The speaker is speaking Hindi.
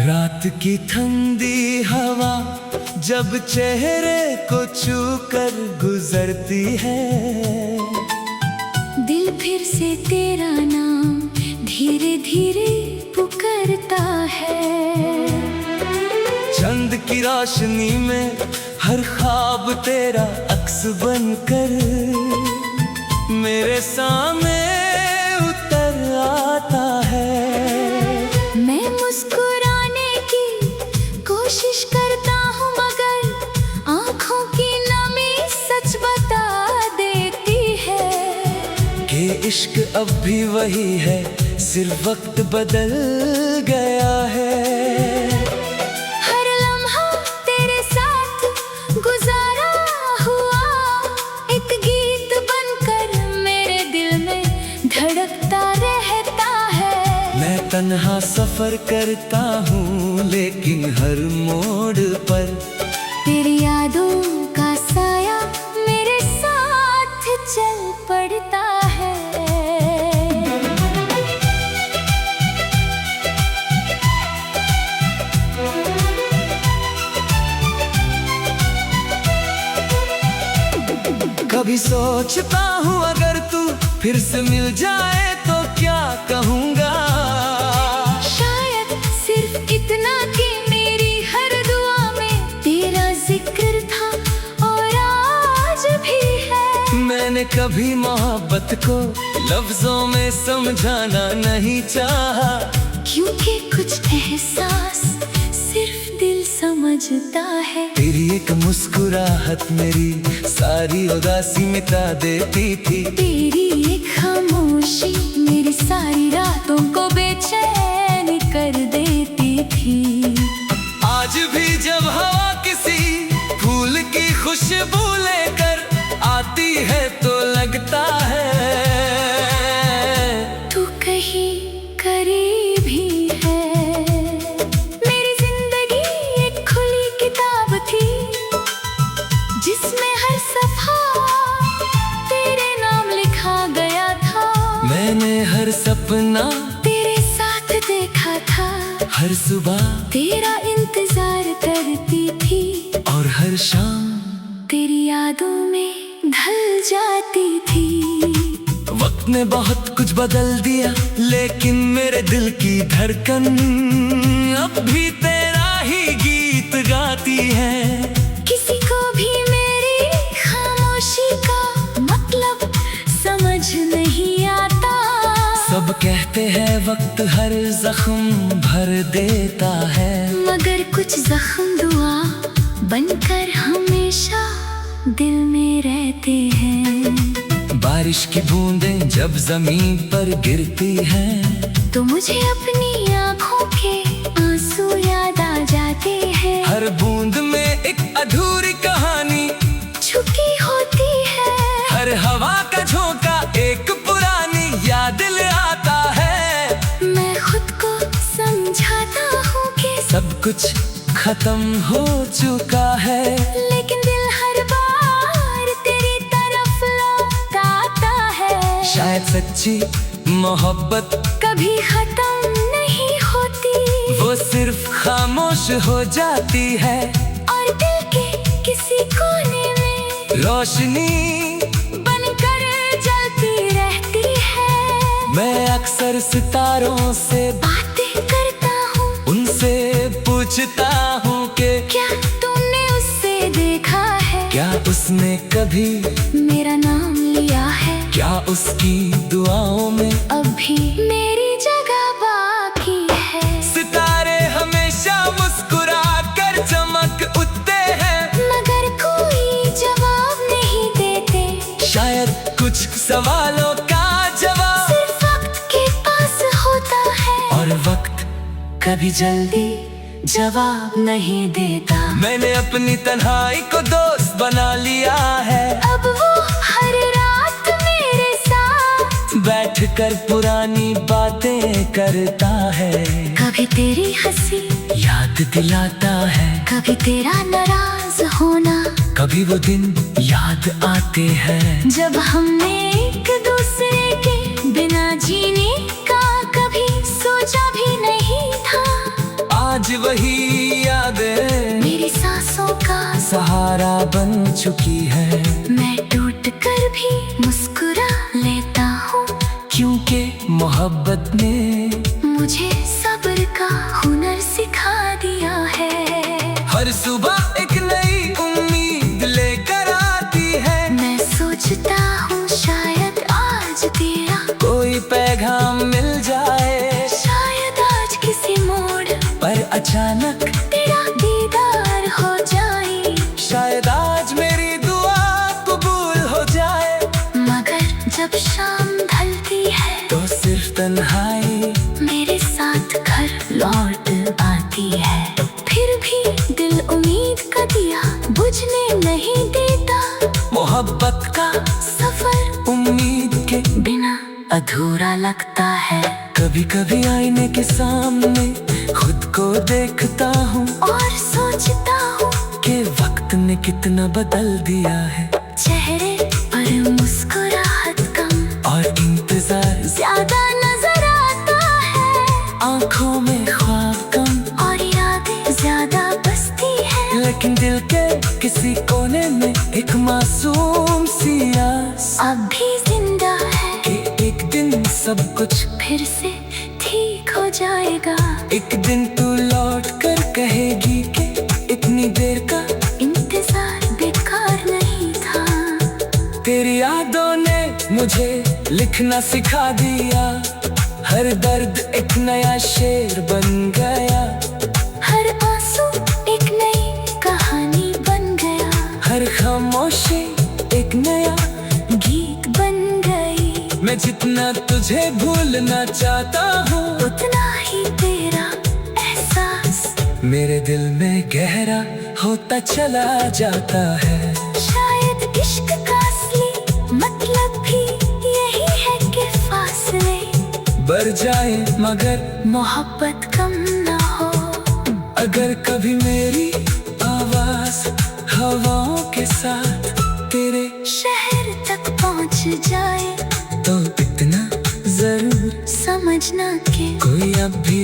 रात की ठंडी हवा जब चेहरे को छू कर गुजरती है, दिल फिर से तेरा नाम धीरे धीरे पुकारता है। चंद की रोशनी में हर ख्वाब तेरा अक्स बनकर मेरे सामने उतर आता है। मैं मुस्कुराने की कोशिश करता हूँ मगर आँखों की नमी सच बता देती है कि इश्क अब भी वही है, सिर्फ वक्त बदल गया है। हर लम्हा तेरे साथ गुजारा हुआ एक गीत बनकर मेरे दिल में धड़कता रहता है। मैं तन्हा सफर करता हूँ लेकिन हर मोड़ पर तेरी यादों का साया मेरे साथ चल पड़ता है। कभी सोचता हूँ अगर तू फिर से मिल जाए तो क्या कहूँगा। शायद सिर्फ इतना कि मेरी हर दुआ में तेरा जिक्र था और आज भी है। मैंने कभी मोहब्बत को लफ्जों में समझाना नहीं चाहा, क्योंकि कुछ एहसास सिर्फ दिल समझता है। तेरी एक मुस्कुराहट मेरी सारी उदासी मिटा देती थी। तेरी एक खामोशी मेरी सारी रातों को बेचैन कर देती थी। आज भी जब हवा किसी फूल की खुशबू लेकर आती है तो लगता है तू कहीं करीब ही है। मेरी जिंदगी एक खुली किताब थी जिसमें हर सफा तेरे नाम लिखा गया था। मैंने हर सपना तेरे साथ देखा था, हर सुबह तेरा इंतजार करती थी और हर शाम तेरी यादों में ढल जाती थी। वक्त ने बहुत कुछ बदल दिया लेकिन मेरे दिल की धड़कन अब भी तेरा ही गीत गाती है। किसी को भी मेरी खामोशी का मतलब समझ नहीं आता। सब कहते हैं वक्त हर जख्म भर देता है, मगर कुछ जख्म दुआ बनकर हमेशा दिल में रहते हैं। बारिश की बूंदें जब जमीन पर गिरती हैं तो मुझे अपनी आँखों के आंसू याद आ जाते हैं। हर बूंद में एक अधूरी कहानी छुपी होती है, हर हवा का झोंका एक पुरानी याद ले आता है। मैं खुद को समझाता हूँ कि सब कुछ खत्म हो चुका है, लेकिन दिल हर बार तेरी तरफ लौट आता है। शायद सच्ची मोहब्बत कभी खत्म नहीं होती, वो सिर्फ खामोश हो जाती है और दिल के किसी कोने में रोशनी बनकर जलती रहती है। मैं अक्सर सितारों से बातें करता हूँ, उनसे पूछता हूँ कि क्या तुमने उससे देखा है? क्या उसने कभी मेरा नाम लिया है? क्या उसकी दुआओं में अभी मेरी जगह बाकी है? सितारे हमेशा मुस्कुरा कर चमक उठते हैं, मगर कोई जवाब नहीं देते। शायद कुछ सवालों का जवाब सिर्फ वक्त के पास होता है, और वक्त कभी जल्दी जवाब नहीं देता। मैंने अपनी तन्हाई को दोस्त बना लिया है, अब वो हर रात मेरे साथ बैठकर पुरानी बातें करता है। कभी तेरी हंसी याद दिलाता है, कभी तेरा नाराज होना, कभी वो दिन याद आते हैं जब हमने एक दूसरे के बिना जीने का कभी सोचा भी नहीं था। आज वही यादें मेरी सांसों का सहारा बन चुकी है। मैं टूट कर भी मुस्कुरा लेता हूँ, क्योंकि मोहब्बत ने मुझे सब्र का हुनर सिखा दिया है। हर सुबह एक नई उम्मीद लेकर आती है। मैं सोचता हूँ शायद आज तेरा कोई पैगाम मिल जाए, शायद आज किसी मोड़ पर अचानक तेरा दीदार हो जाए। शायद आज मेरी दुआ कबूल हो जाए। मगर जब शाम ढलती है तो सिर्फ तन्हाई मेरे साथ घर लौट आती है। फिर भी दिल उम्मीद का दिया बुझने नहीं देता। मोहब्बत का सफर उम्मीद के बिना अधूरा लगता है। कभी कभी आईने के सामने खुद को देखता हूँ और सोचता हूँ कि वक्त ने कितना बदल दिया है। चेहरे पर मुस्कुराहट कम और इंतजार ज्यादा नजर आता है। आंखों में ख्वाब कम और यादें ज्यादा बसती है। लेकिन दिल के किसी कोने में एक मासूम सी आस अब भी जिंदा है कि एक दिन सब कुछ फिर से ठीक हो जाएगा। एक दिन तू लौट कर कहेगी कि इतनी देर का इंतजार बेकार नहीं था। तेरी यादों ने मुझे लिखना सिखा दिया। हर दर्द एक नया शेर बन गया। हर आंसू एक नई कहानी बन गया। हर खामोशी एक नया गीत बन गई। मैं जितना तुझे भूलना चाहता हूँ, उतना ही तेरा एहसास मेरे दिल में गहरा होता चला जाता है। शायद इश्क का असली मतलब भी यही है कि फासले बढ़ जाए मगर मोहब्बत कम ना हो। अगर कभी मेरी आवाज हवाओं के साथ तेरे शहर तक पहुंच जाए तो इतना जरूर समझना कि कोई अब भी